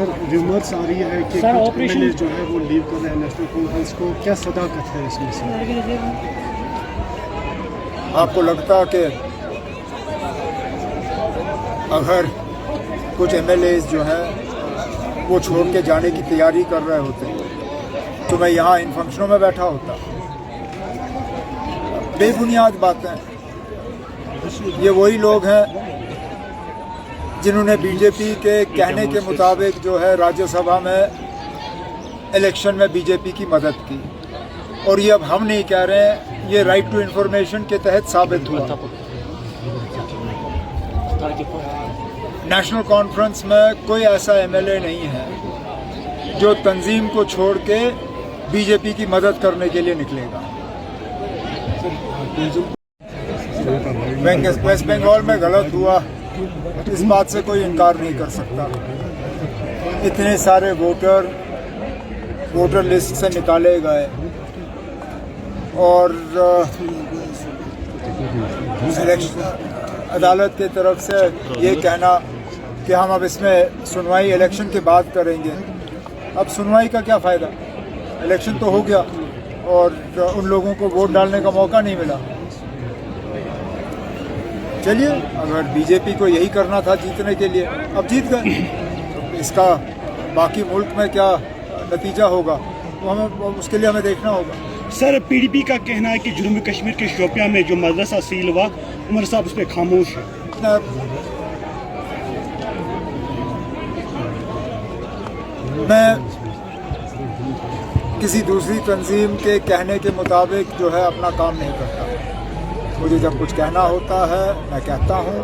Sir rumours आ रही है कि कुछ एमएलए जो है वो लीव कर रहे हैं नेशनल कॉन्फ्रेंस को, क्या सदाकत है इसमें से? आपको लगता कि अगर कुछ एमएलए जो हैं वो छोड़ के जाने की तैयारी कर रहे होते तो मैं यहाँ इन फंक्शनों में बैठा होता? बेबुनियाद बातें। ये वही लोग हैं जिन्होंने बीजेपी के कहने के मुताबिक जो है राज्यसभा में इलेक्शन में बीजेपी की मदद की, और ये अब हम नहीं कह रहे हैं, ये राइट टू इन्फॉर्मेशन के तहत साबित हुआ। नेशनल कॉन्फ्रेंस में कोई ऐसा एमएलए नहीं है जो तंजीम को छोड़ के बीजेपी की मदद करने के लिए निकलेगा। वेस्ट बंगाल में गलत हुआ, इस बात से कोई इनकार नहीं कर सकता। इतने सारे वोटर लिस्ट से निकाले गए और अदालत की तरफ से ये कहना कि हम अब इसमें सुनवाई इलेक्शन के बाद करेंगे। अब सुनवाई का क्या फ़ायदा? इलेक्शन तो हो गया और उन लोगों को वोट डालने का मौका नहीं मिला। चलिए, अगर बीजेपी को यही करना था जीतने के लिए, अब जीत गए, तो इसका बाकी मुल्क में क्या नतीजा होगा वो उसके लिए हमें देखना होगा। सर, पीडीपी का कहना है कि जुनूबी कश्मीर के शोपियां में जो मदरसा सील हुआ, उमर साहब उस पर खामोश है। मैं किसी दूसरी तंजीम के कहने के मुताबिक जो है अपना काम नहीं करता। मुझे जब कुछ कहना होता है मैं कहता हूँ।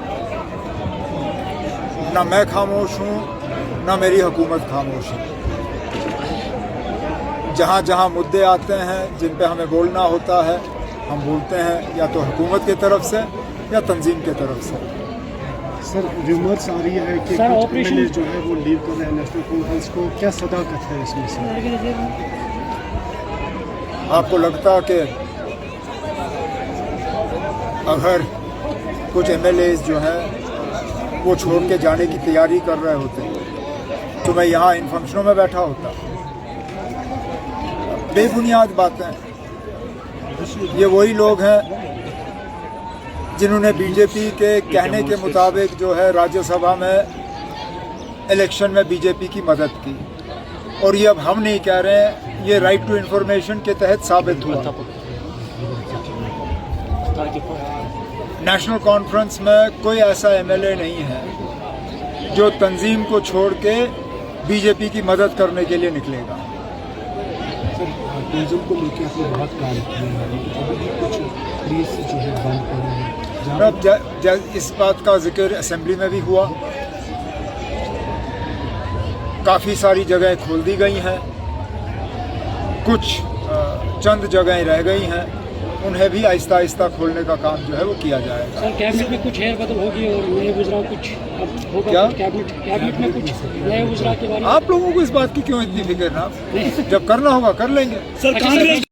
ना मैं खामोश हूँ, ना मेरी हुकूमत खामोश है। जहाँ जहाँ मुद्दे आते हैं जिन पे हमें बोलना होता है, हम बोलते हैं, या तो हुकूमत की तरफ से या तंजीम की तरफ से। सर, र्यूमर्स आ रही है कि कुछ एमएलए जो है वो लीव कर रहे हैं नेशनल कॉन्फ्रेंस को, क्या सदाकत है इसमें से? आपको लगता कि अगर कुछ एमएलए जो हैं वो छोड़ के जाने की तैयारी कर रहे होते तो मैं यहाँ इन फंक्शनों में बैठा होता? बेबुनियाद बातें। ये वही लोग हैं जिन्होंने बीजेपी के कहने के मुताबिक जो है राज्यसभा में इलेक्शन में बीजेपी की मदद की, और ये अब हम नहीं कह रहे हैं, ये राइट टू इन्फॉर्मेशन के तहत साबित हुआ। नेशनल कॉन्फ्रेंस में कोई ऐसा एमएलए नहीं है जो तंजीम को छोड़ के बीजेपी की मदद करने के लिए निकलेगा। को लेकर आपने बहुत काम किया है, अभी भी कुछ प्लीज जो है बंद कर रहे हैं। इस बात का जिक्र असेंबली में भी हुआ। काफ़ी सारी जगहें खोल दी गई हैं, कुछ चंद जगहें रह गई हैं, उन्हें भी आहिस्ता आहिस्ता खोलने का काम जो है वो किया जाएगा। सर, कैबिनेट में कुछ हेरबदल होगी और नए वज़रा कुछ अब होगा? क्या कैबिनेट में कुछ नए वज़रा के बारे में आप लोगों को इस बात की क्यों इतनी फिक्र ना? जब करना होगा कर लेंगे। सर, कांग्रेस